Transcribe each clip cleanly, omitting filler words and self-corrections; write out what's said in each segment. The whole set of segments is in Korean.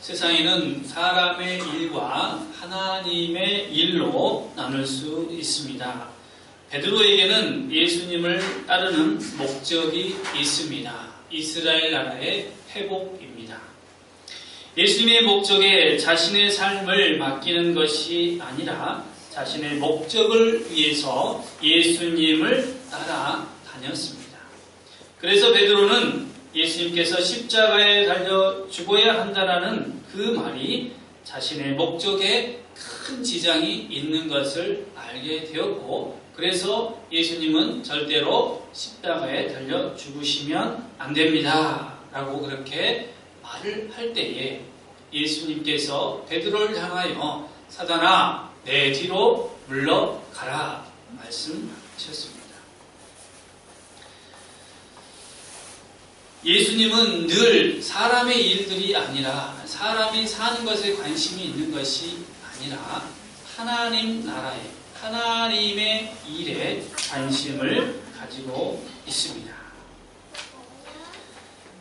세상에는 사람의 일과 하나님의 일로 나눌 수 있습니다. 베드로에게는 예수님을 따르는 목적이 있습니다. 이스라엘 나라의 회복입니다. 예수님의 목적에 자신의 삶을 맡기는 것이 아니라 자신의 목적을 위해서 예수님을 따라다녔습니다. 그래서 베드로는 예수님께서 십자가에 달려 죽어야 한다라는 그 말이 자신의 목적에 큰 지장이 있는 것을 알게 되었고, 그래서 예수님은 절대로 십자가에 달려 죽으시면 안 됩니다 라고 그렇게 말을 할 때에 예수님께서 베드로를 향하여 사단아 내 뒤로 물러가라 말씀하셨습니다. 예수님은 늘 사람의 일들이 아니라 사람이 사는 것에 관심이 있는 것이 아니라 하나님 나라에, 하나님의 일에 관심을 가지고 있습니다.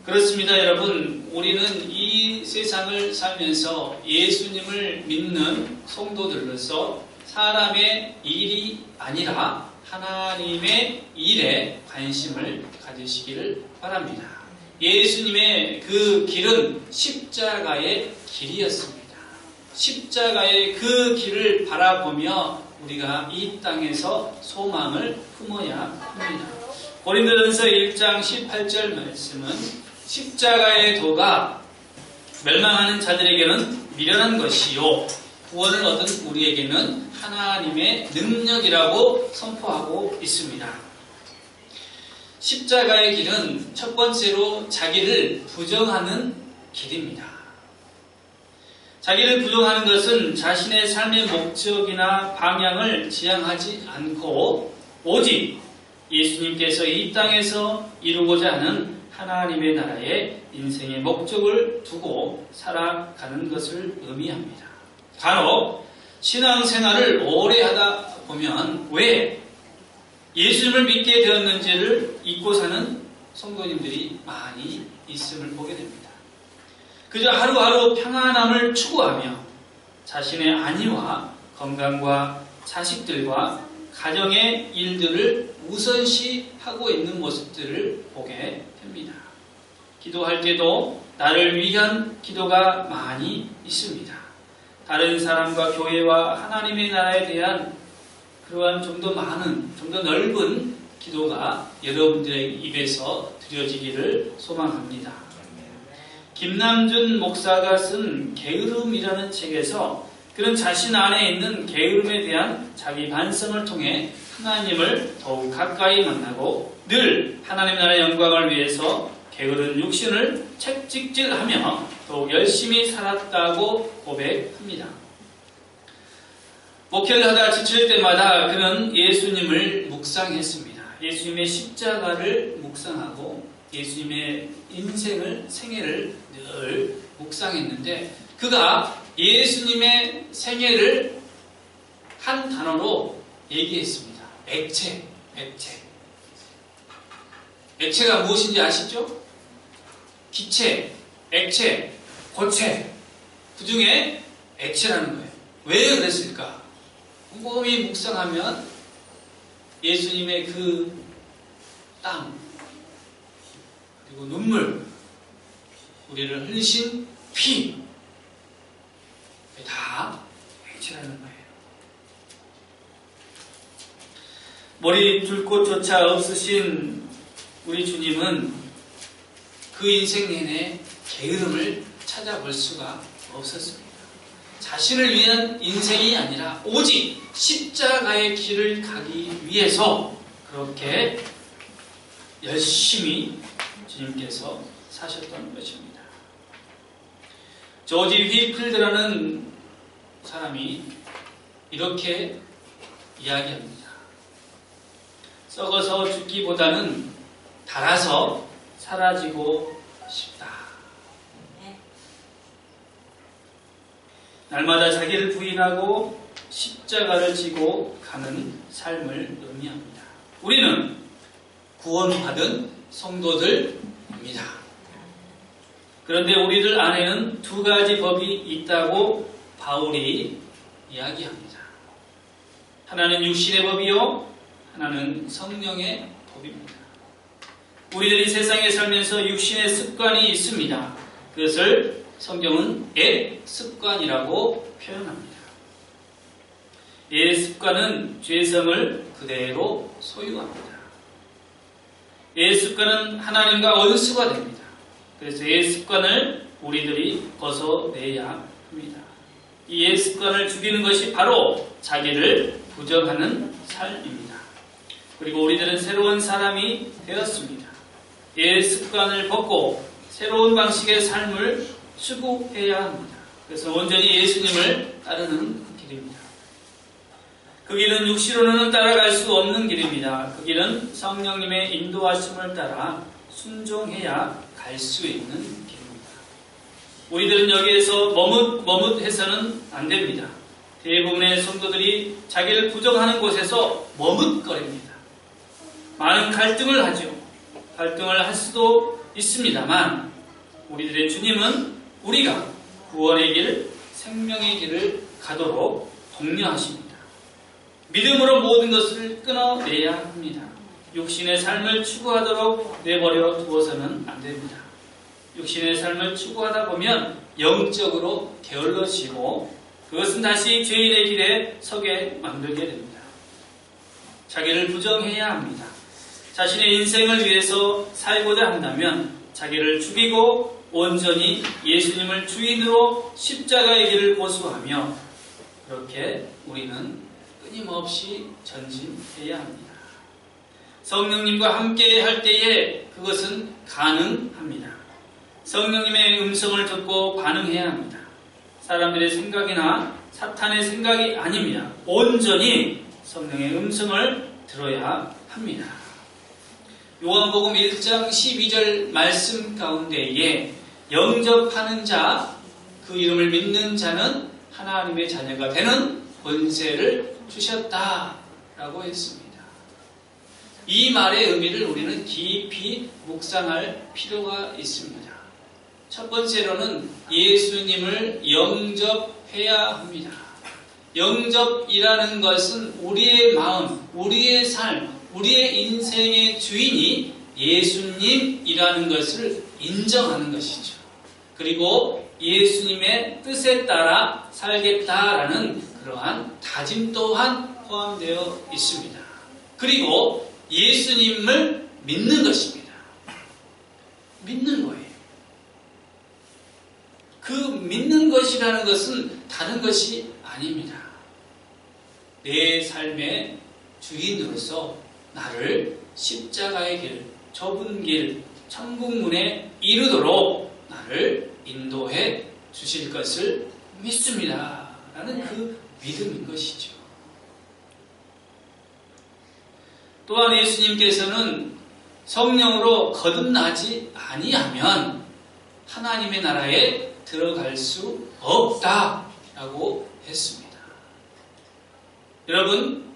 그렇습니다, 여러분. 우리는 이 세상을 살면서 예수님을 믿는 성도들로서 사람의 일이 아니라 하나님의 일에 관심을 가지시기를 바랍니다. 예수님의 그 길은 십자가의 길이었습니다. 십자가의 그 길을 바라보며 우리가 이 땅에서 소망을 품어야 합니다. 고린도전서 1장 18절 말씀은 십자가의 도가 멸망하는 자들에게는 미련한 것이요 구원을 얻은 우리에게는 하나님의 능력이라고 선포하고 있습니다. 십자가의 길은 첫 번째로 자기를 부정하는 길입니다. 자기를 부정하는 것은 자신의 삶의 목적이나 방향을 지향하지 않고 오직 예수님께서 이 땅에서 이루고자 하는 하나님의 나라의 인생의 목적을 두고 살아가는 것을 의미합니다. 간혹 신앙생활을 오래 하다 보면 왜 예수님을 믿게 되었는지를 잊고 사는 성도님들이 많이 있음을 보게 됩니다. 그저 하루하루 평안함을 추구하며 자신의 안위와 건강과 자식들과 가정의 일들을 우선시하고 있는 모습들을 보게 됩니다. 기도할 때도 나를 위한 기도가 많이 있습니다. 다른 사람과 교회와 하나님의 나라에 대한 그러한 좀 더 많은, 좀 더 넓은 기도가 여러분들의 입에서 드려지기를 소망합니다. 김남준 목사가 쓴 게으름이라는 책에서 그런 자신 안에 있는 게으름에 대한 자기 반성을 통해 하나님을 더욱 가까이 만나고 늘 하나님 나라의 영광을 위해서 게으른 육신을 채찍질하며 더욱 열심히 살았다고 고백합니다. 목회를 하다 지칠 때마다 그는 예수님을 묵상했습니다. 예수님의 십자가를 묵상하고 예수님의 인생을, 생애를 늘 묵상했는데 그가 예수님의 생애를 한 단어로 얘기했습니다. 액체, 액체. 액체가 무엇인지 아시죠? 기체, 액체, 고체. 그 중에 액체라는 거예요. 왜 그랬을까? 곰곰이 묵상하면 예수님의 그 땀, 그리고 눈물, 우리를 흘리신 피, 다 액체라는 거예요. 머리 둘 곳조차 없으신 우리 주님은 그 인생 내내 게으름을 찾아볼 수가 없었습니다. 자신을 위한 인생이 아니라 오직 십자가의 길을 가기 위해서 그렇게 열심히 주님께서 사셨던 것입니다. 조지 휘필드라는 사람이 이렇게 이야기합니다. 썩어서 죽기보다는 닳아서 사라지고 싶다. 날마다 자기를 부인하고 십자가를 지고 가는 삶을 의미합니다. 우리는 구원받은 성도들입니다. 그런데 우리들 안에는 두 가지 법이 있다고 바울이 이야기합니다. 하나는 육신의 법이요, 하나는 성령의 법입니다. 우리들이 세상에 살면서 육신의 습관이 있습니다. 그것을 성경은 옛 습관이라고 표현합니다. 옛 습관은 죄성을 그대로 소유합니다. 옛 습관은 하나님과 원수가 됩니다. 그래서 옛 습관을 우리들이 벗어내야 합니다. 이 옛 습관을 죽이는 것이 바로 자기를 부정하는 삶입니다. 그리고 우리들은 새로운 사람이 되었습니다. 옛 습관을 벗고 새로운 방식의 삶을 추구해야 합니다. 그래서 온전히 예수님을 따르는 길입니다. 그 길은 육시로는 따라갈 수 없는 길입니다. 그 길은 성령님의 인도하심을 따라 순종해야 갈 수 있는 길입니다. 우리들은 여기에서 머뭇해서는 안 됩니다. 대부분의 성도들이 자기를 부정하는 곳에서 머뭇거립니다. 많은 갈등을 하죠. 갈등을 할 수도 있습니다만 우리들의 주님은 우리가 구원의 길, 생명의 길을 가도록 독려하십니다. 믿음으로 모든 것을 끊어내야 합니다. 육신의 삶을 추구하도록 내버려 두어서는 안 됩니다. 육신의 삶을 추구하다 보면 영적으로 게을러지고 그것은 다시 죄인의 길에 서게 만들게 됩니다. 자기를 부정해야 합니다. 자신의 인생을 위해서 살고자 한다면 자기를 죽이고 온전히 예수님을 주인으로 십자가의 길을 고수하며 그렇게 우리는 끊임없이 전진해야 합니다. 성령님과 함께 할 때에 그것은 가능합니다. 성령님의 음성을 듣고 반응해야 합니다. 사람들의 생각이나 사탄의 생각이 아닙니다. 온전히 성령의 음성을 들어야 합니다. 요한복음 1장 12절 말씀 가운데에 영접하는 자, 그 이름을 믿는 자는 하나님의 자녀가 되는 권세를 주셨다라고 했습니다. 이 말의 의미를 우리는 깊이 묵상할 필요가 있습니다. 첫 번째로는 예수님을 영접해야 합니다. 영접이라는 것은 우리의 마음, 우리의 삶, 우리의 인생의 주인이 예수님이라는 것을 인정하는 것이죠. 그리고 예수님의 뜻에 따라 살겠다라는 그러한 다짐 또한 포함되어 있습니다. 그리고 예수님을 믿는 것입니다. 믿는 거예요. 그 믿는 것이라는 것은 다른 것이 아닙니다. 내 삶의 주인으로서 나를 십자가의 길, 좁은 길, 천국문에 이르도록 나를 인도해 주실 것을 믿습니다. 라는 그 믿음인 것이죠. 또한 예수님께서는 성령으로 거듭나지 아니하면 하나님의 나라에 들어갈 수 없다라고 했습니다. 여러분,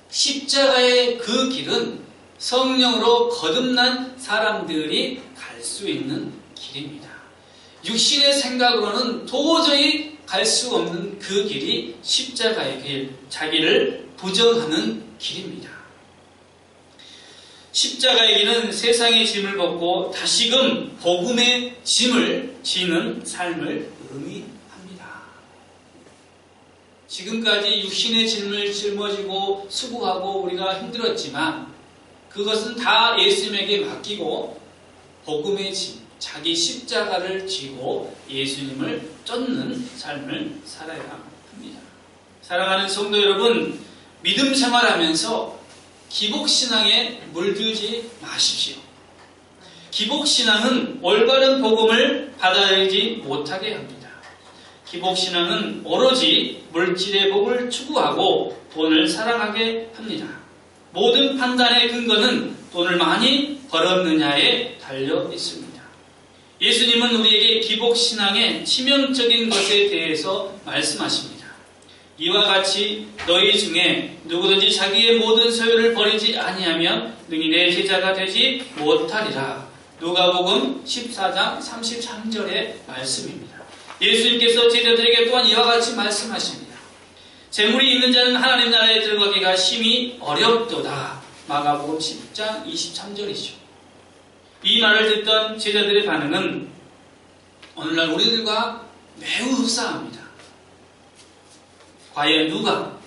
십자가의 그 길은 성령으로 거듭난 사람들이 갈 수 있는 길입니다. 육신의 생각으로는 도저히 갈 수 없는 그 길이 십자가의 길, 자기를 부정하는 길입니다. 십자가의 길은 세상의 짐을 벗고 다시금 복음의 짐을 지는 삶을 의미합니다. 지금까지 육신의 짐을 짊어지고 수고하고 우리가 힘들었지만 그것은 다 예수님에게 맡기고 복음의 짐, 자기 십자가를 지고 예수님을 쫓는 삶을 살아야 합니다. 사랑하는 성도 여러분, 믿음 생활하면서 기복신앙에 물들지 마십시오. 기복신앙은 올바른 복음을 받아들이지 못하게 합니다. 기복신앙은 오로지 물질의 복을 추구하고 돈을 사랑하게 합니다. 모든 판단의 근거는 돈을 많이 벌었느냐에 달려 있습니다. 예수님은 우리에게 기복신앙의 치명적인 것에 대해서 말씀하십니다. 이와 같이 너희 중에 누구든지 자기의 모든 소유를 버리지 아니하면 능히 내 제자가 되지 못하리라. 누가복음 14장 33절의 말씀입니다. 예수님께서 제자들에게 또한 이와 같이 말씀하십니다. 재물이 있는 자는 하나님 나라에 들어가기가 심히 어렵도다. 마가복음 10장 23절이죠. 이 말을 듣던 제자들의 반응은 오늘날 우리들과 매우 흡사합니다. 과연 누가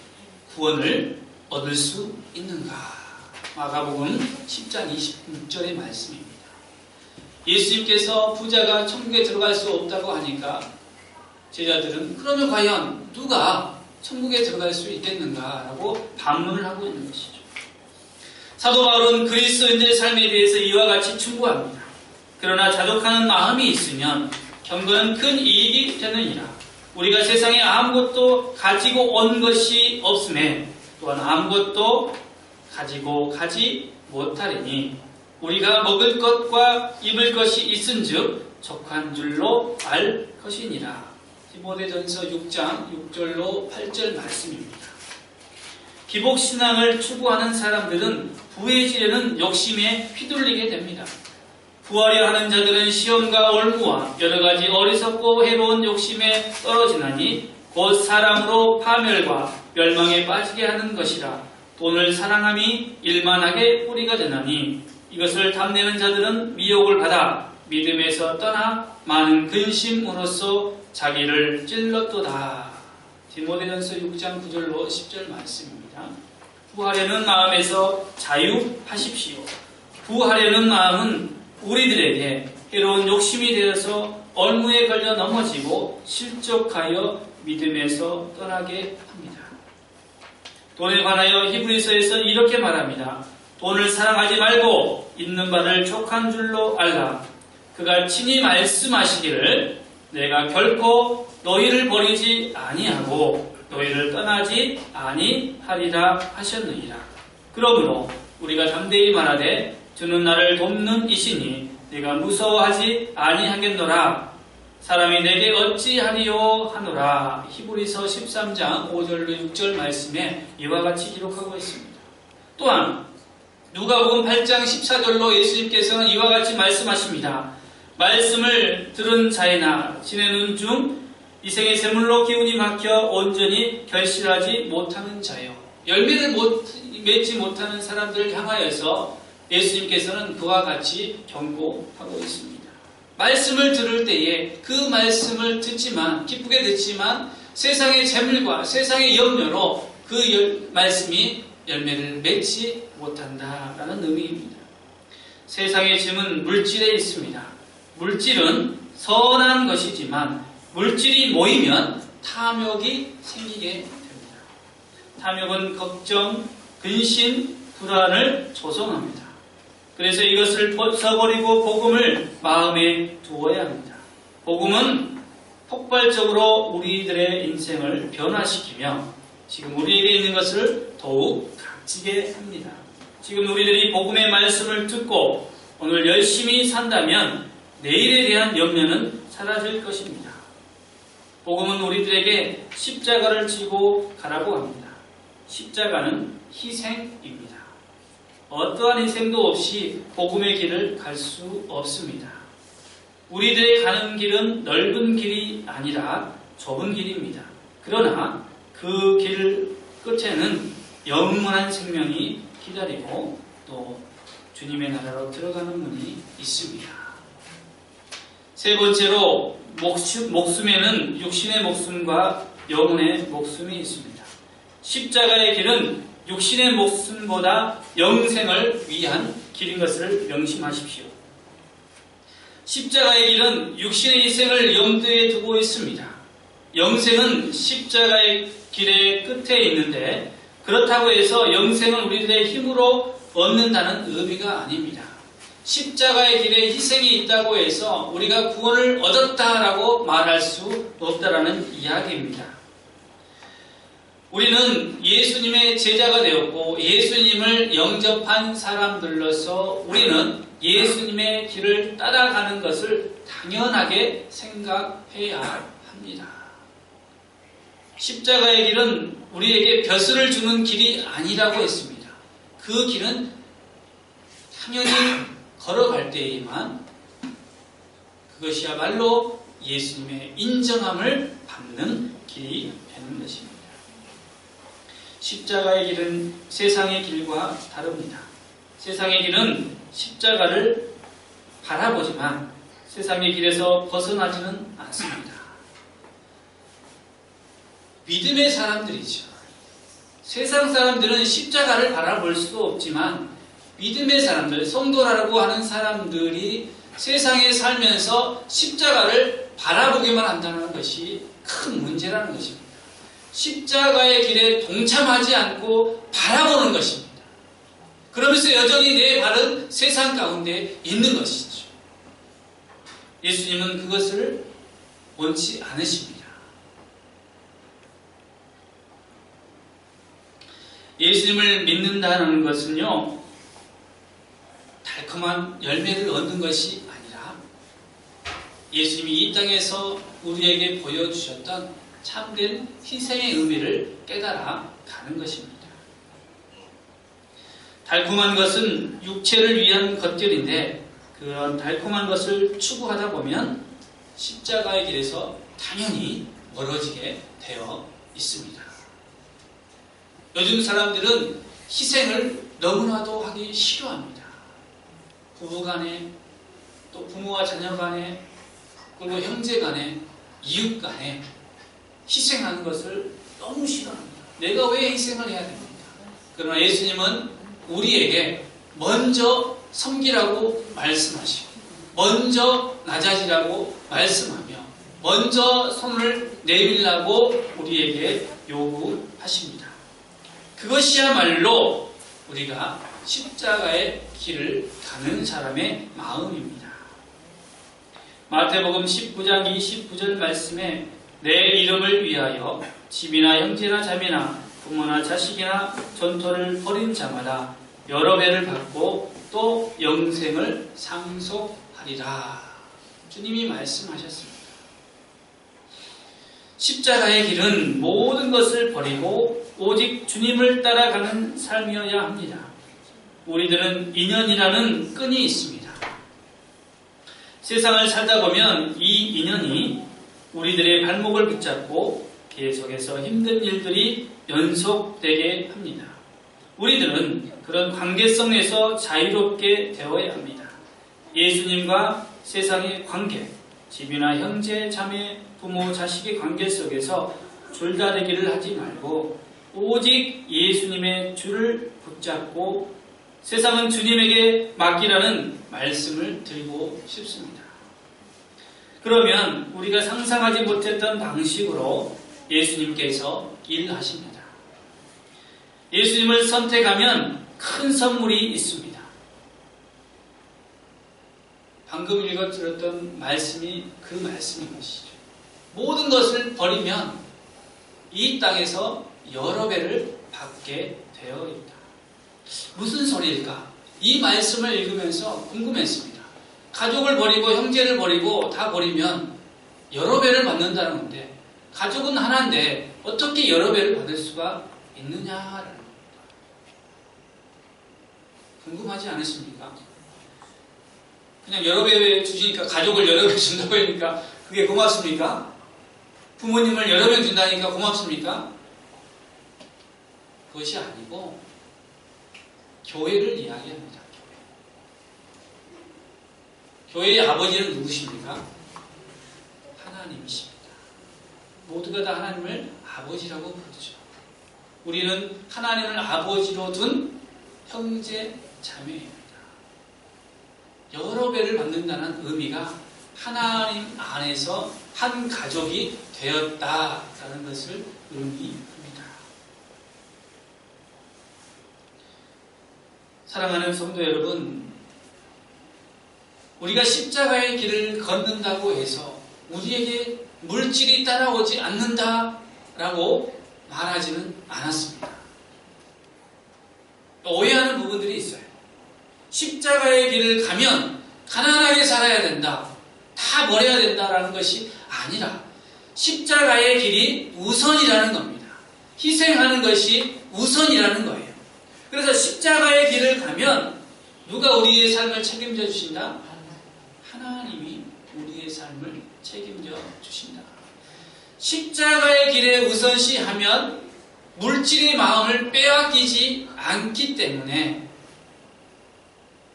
구원을 얻을 수 있는가? 마가복음 10장 26절의 말씀입니다. 예수님께서 부자가 천국에 들어갈 수 없다고 하니까 제자들은 그러면 과연 누가 천국에 들어갈 수 있겠는가? 라고 반문을 하고 있는 것이죠. 사도 바울은 그리스도인들의 삶에 대해서 이와 같이 충고합니다. 그러나 자족하는 마음이 있으면 경건은 큰 이익이 되느니라. 우리가 세상에 아무것도 가지고 온 것이 없음에 또한 아무것도 가지고 가지 못하리니 우리가 먹을 것과 입을 것이 있은즉 족한 줄로 알 것이니라. 디모데전서 6장 6절로 8절 말씀입니다. 기복신앙을 추구하는 사람들은 부해지려는 욕심에 휘둘리게 됩니다. 구하려 하는 자들은 시험과 올무와 여러가지 어리석고 해로운 욕심에 떨어지나니 곧 사람으로 파멸과 멸망에 빠지게 하는 것이라. 돈을 사랑함이 일만하게 뿌리가 되나니 이것을 탐내는 자들은 미혹을 받아 믿음에서 떠나 많은 근심으로써 자기를 찔렀도다. 디모데전서 6장 9절로 10절 말씀입니다. 구하려는 마음에서 자유하십시오. 구하려는 마음은 우리들에게 해로운 욕심이 되어서 얼무에 걸려 넘어지고 실족하여 믿음에서 떠나게 합니다. 돈에 관하여 히브리서에서 이렇게 말합니다. 돈을 사랑하지 말고 있는 바를 족한 줄로 알라. 그가 친히 말씀하시기를 내가 결코 너희를 버리지 아니하고 너희를 떠나지 아니하리라 하셨느니라. 그러므로 우리가 담대히 말하되 주는 나를 돕는 이시니 내가 무서워하지 아니하겠노라. 사람이 내게 어찌하리요 하노라. 히브리서 13장 5절로 6절 말씀에 이와 같이 기록하고 있습니다. 또한 누가복음 8장 14절로 예수님께서는 이와 같이 말씀하십니다. 말씀을 들은 자이나 지내는 중 이 생의 샘물로 기운이 막혀 온전히 결실하지 못하는 자요. 열매를 맺지 못하는 사람들을 향하여서 예수님께서는 그와 같이 경고하고 있습니다. 말씀을 들을 때에 그 말씀을 듣지만 기쁘게 듣지만 세상의 재물과 세상의 염려로 그 말씀이 열매를 맺지 못한다라는 의미입니다. 세상의 짐은 물질에 있습니다. 물질은 선한 것이지만 물질이 모이면 탐욕이 생기게 됩니다. 탐욕은 걱정, 근심, 불안을 조성합니다. 그래서 이것을 벗어버리고 복음을 마음에 두어야 합니다. 복음은 폭발적으로 우리들의 인생을 변화시키며 지금 우리에게 있는 것을 더욱 값지게 합니다. 지금 우리들이 복음의 말씀을 듣고 오늘 열심히 산다면 내일에 대한 염려는 사라질 것입니다. 복음은 우리들에게 십자가를 지고 가라고 합니다. 십자가는 희생입니다. 어떠한 희생도 없이 복음의 길을 갈 수 없습니다. 우리들의 가는 길은 넓은 길이 아니라 좁은 길입니다. 그러나 그 길 끝에는 영원한 생명이 기다리고 또 주님의 나라로 들어가는 문이 있습니다. 세 번째로 목숨에는 육신의 목숨과 영혼의 목숨이 있습니다. 십자가의 길은 육신의 목숨보다 영생을 위한 길인 것을 명심하십시오. 십자가의 길은 육신의 희생을 염두에 두고 있습니다. 영생은 십자가의 길의 끝에 있는데 그렇다고 해서 영생은 우리들의 힘으로 얻는다는 의미가 아닙니다. 십자가의 길에 희생이 있다고 해서 우리가 구원을 얻었다라고 말할 수 없다라는 이야기입니다. 우리는 예수님의 제자가 되었고 예수님을 영접한 사람들로서 우리는 예수님의 길을 따라가는 것을 당연하게 생각해야 합니다. 십자가의 길은 우리에게 벼슬을 주는 길이 아니라고 했습니다. 그 길은 당연히 걸어갈 때에만 그것이야말로 예수님의 인정함을 받는 길이 되는 것입니다. 십자가의 길은 세상의 길과 다릅니다. 세상의 길은 십자가를 바라보지만 세상의 길에서 벗어나지는 않습니다. 믿음의 사람들이죠. 세상 사람들은 십자가를 바라볼 수도 없지만 믿음의 사람들, 성도라고 하는 사람들이 세상에 살면서 십자가를 바라보기만 한다는 것이 큰 문제라는 것입니다. 십자가의 길에 동참하지 않고 바라보는 것입니다. 그러면서 여전히 내 발은 세상 가운데 있는 것이죠. 예수님은 그것을 원치 않으십니다. 예수님을 믿는다는 것은요, 달콤한 열매를 얻는 것이 아니라 예수님이 이 땅에서 우리에게 보여주셨던 참된 희생의 의미를 깨달아 가는 것입니다. 달콤한 것은 육체를 위한 것들인데 그런 달콤한 것을 추구하다 보면 십자가의 길에서 당연히 멀어지게 되어 있습니다. 요즘 사람들은 희생을 너무나도 하기 싫어합니다. 부부 간에, 또 부모와 자녀 간에, 그리고 형제 간에, 이웃 간에 희생하는 것을 너무 싫어합니다. 내가 왜 희생을 해야 됩니까? 그러나 예수님은 우리에게 먼저 섬기라고 말씀하시고, 먼저 낮아지라고 말씀하며, 먼저 손을 내밀라고 우리에게 요구하십니다. 그것이야말로 우리가 십자가의 길을 가는 사람의 마음입니다. 마태복음 19장 29절 말씀에 내 이름을 위하여 집이나 형제나 자매나 부모나 자식이나 전토를 벌인 자마다 여러 배를 받고 또 영생을 상속하리라. 주님이 말씀하셨습니다. 십자가의 길은 모든 것을 버리고 오직 주님을 따라가는 삶이어야 합니다. 우리들은 인연이라는 끈이 있습니다. 세상을 살다 보면 이 인연이 우리들의 발목을 붙잡고 계속해서 힘든 일들이 연속되게 합니다. 우리들은 그런 관계성에서 자유롭게 되어야 합니다. 예수님과 세상의 관계, 집이나 형제, 자매, 부모, 자식의 관계 속에서 줄다리기를 하지 말고 오직 예수님의 줄을 붙잡고 세상은 주님에게 맡기라는 말씀을 드리고 싶습니다. 그러면 우리가 상상하지 못했던 방식으로 예수님께서 일하십니다. 예수님을 선택하면 큰 선물이 있습니다. 방금 읽어드렸던 말씀이 그 말씀인 것이죠. 모든 것을 버리면 이 땅에서 여러 배를 받게 되어 있다. 무슨 소리일까? 이 말씀을 읽으면서 궁금했습니다. 가족을 버리고 형제를 버리고 다 버리면 여러 배를 받는다는 건데 가족은 하나인데 어떻게 여러 배를 받을 수가 있느냐라는 겁니다. 궁금하지 않으십니까? 그냥 여러 배 주시니까 가족을 여러 배 준다고 하니까 그게 고맙습니까? 부모님을 여러 배 준다니까 고맙습니까? 그것이 아니고 교회를 이야기합니다. 교회의 아버지는 누구십니까? 하나님이십니다. 모두가 다 하나님을 아버지라고 부르죠. 우리는 하나님을 아버지로 둔 형제 자매입니다. 여러 배를 받는다는 의미가 하나님 안에서 한 가족이 되었다라는 것을 의미합니다. 사랑하는 성도 여러분, 우리가 십자가의 길을 걷는다고 해서 우리에게 물질이 따라오지 않는다라고 말하지는 않았습니다. 오해하는 부분들이 있어요. 십자가의 길을 가면 가난하게 살아야 된다, 다 버려야 된다라는 것이 아니라 십자가의 길이 우선이라는 겁니다. 희생하는 것이 우선이라는 거예요. 그래서 십자가의 길을 가면 누가 우리의 삶을 책임져 주신다? 하나님이 우리의 삶을 책임져 주신다. 십자가의 길에 우선시하면 물질의 마음을 빼앗기지 않기 때문에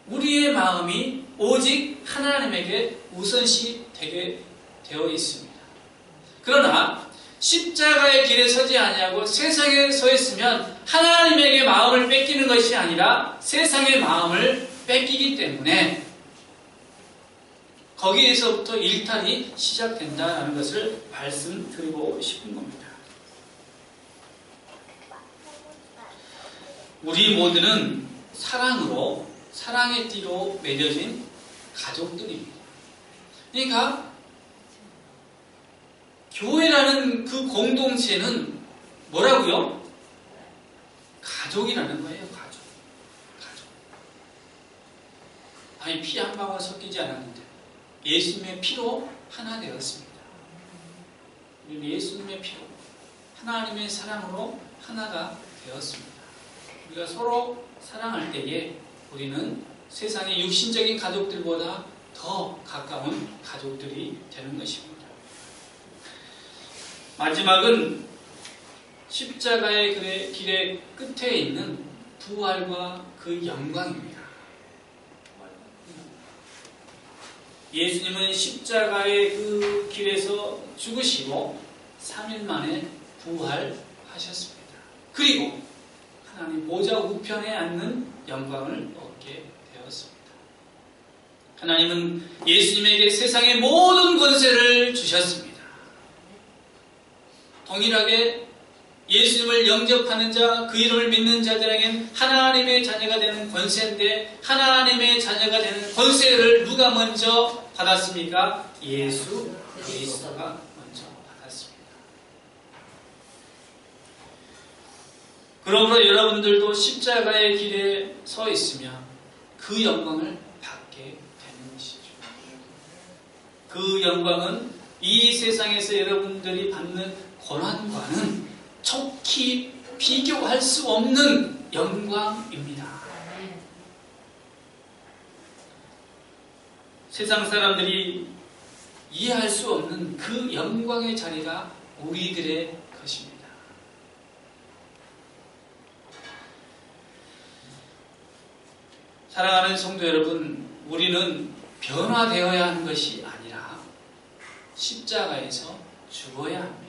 우리의 마음이 오직 하나님에게 우선시 되게 되어 있습니다. 그러나 십자가의 길에 서지 아니하고 세상에 서 있으면 하나님에게 마음을 뺏기는 것이 아니라 세상의 마음을 뺏기기 때문에 거기에서부터 일탈이 시작된다는 것을 말씀드리고 싶은 겁니다. 우리 모두는 사랑으로, 사랑의 띠로 맺어진 가족들입니다. 그러니까 교회라는 그 공동체는 뭐라고요? 가족이라는 거예요. 가족. 아니, 피 한 방울 섞이지 않았는데 예수님의 피로 하나 되었습니다. 예수님의 피로, 하나님의 사랑으로 하나가 되었습니다. 우리가 서로 사랑할 때에 우리는 세상의 육신적인 가족들보다 더 가까운 가족들이 되는 것입니다. 마지막은 십자가의 길의 끝에 있는 부활과 그 영광입니다. 예수님은 십자가의 그 길에서 죽으시고 3일 만에 부활하셨습니다. 그리고 하나님 보좌 우편에 앉는 영광을 얻게 되었습니다. 하나님은 예수님에게 세상의 모든 권세를 주셨습니다. 동일하게 예수님을 영접하는 자, 그 이름을 믿는 자들에게는 하나님의 자녀가 되는 권세인데 하나님의 자녀가 되는 권세를 누가 먼저 받았습니까? 예수 그리스도가 먼저 받았습니다. 그러므로 여러분들도 십자가의 길에 서 있으면 그 영광을 받게 되는 것이죠. 그 영광은 이 세상에서 여러분들이 받는 고난과는 척히 비교할 수 없는 영광입니다. 세상 사람들이 이해할 수 없는 그 영광의 자리가 우리들의 것입니다. 사랑하는 성도 여러분, 우리는 변화되어야 하는 것이 아니라 십자가에서 죽어야 합니다.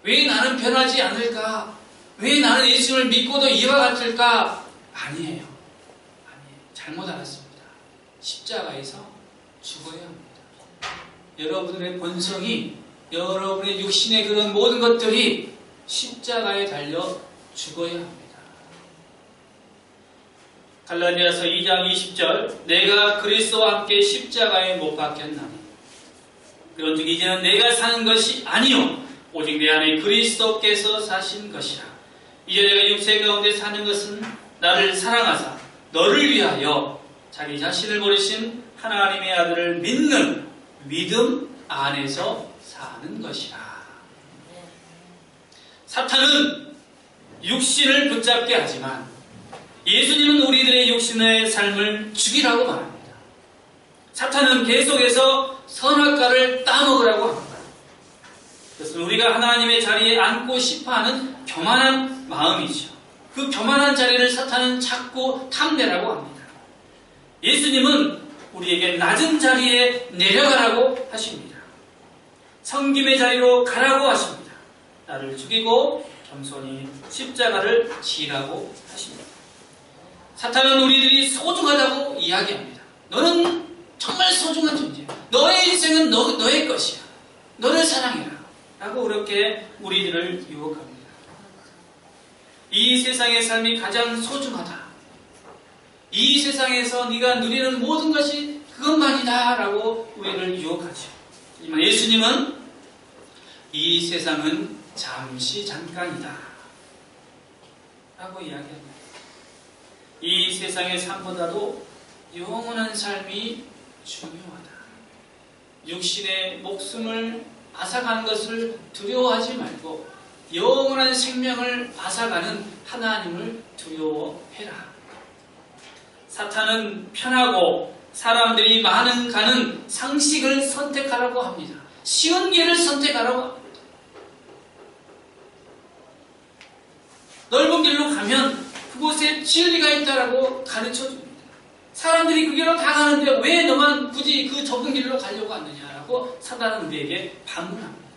왜 나는 변하지 않을까? 왜 나는 예수님을 믿고도 이와 같을까? 아니에요. 잘못 알았습니다. 십자가에서 죽어야 합니다. 여러분의 본성이, 여러분의 육신의 그런 모든 것들이 십자가에 달려 죽어야 합니다. 갈라디아서 2장 20절, 내가 그리스도와 함께 십자가에 못 박혔나니 그런즉 이제는 내가 사는 것이 아니요 오직 내 안에 그리스도께서 사신 것이라. 이제 내가 육체 가운데 사는 것은 나를 사랑하사 너를 위하여 자기 자신을 버리신 하나님의 아들을 믿는 믿음 안에서 사는 것이라. 사탄은 육신을 붙잡게 하지만 예수님은 우리들의 육신의 삶을 죽이라고 말합니다. 사탄은 계속해서 선악과를 따먹으라고 합니다. 그래서 우리가 하나님의 자리에 앉고 싶어하는 교만한 마음이죠. 그 교만한 자리를 사탄은 자꾸 탐내라고 합니다. 예수님은 우리에게 낮은 자리에 내려가라고 하십니다. 섬김의 자리로 가라고 하십니다. 나를 죽이고 겸손히 십자가를 지라고 하십니다. 사탄은 우리들이 소중하다고 이야기합니다. 너는 정말 소중한 존재야. 너의 인생은 너의 것이야. 너를 사랑해라. 라고 그렇게 우리들을 유혹합니다. 이 세상의 삶이 가장 소중하다. 이 세상에서 네가 누리는 모든 것이 그것만이다. 라고 우리를 유혹하죠. 하지만 예수님은 이 세상은 잠시 잠깐이다. 라고 이야기합니다. 이 세상의 삶보다도 영원한 삶이 중요하다. 육신의 목숨을 앗아가는 것을 두려워하지 말고 영원한 생명을 앗아가는 하나님을 두려워해라. 사탄은 편하고 사람들이 많은 가는 상식을 선택하라고 합니다. 쉬운 길을 선택하라고 합니다. 넓은 길로 가면 그곳에 진리가 있다라고 가르쳐 줍니다. 사람들이 그 길로 다 가는데 왜 너만 굳이 그 좁은 길로 가려고 하느냐라고 사단은 우리에게 반문합니다.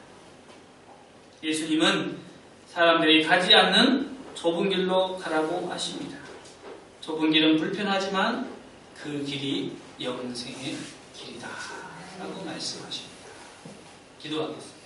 예수님은 사람들이 가지 않는 좁은 길로 가라고 하십니다. 좁은 길은 불편하지만 그 길이 영생의 길이다 라고 말씀하십니다. 기도하겠습니다.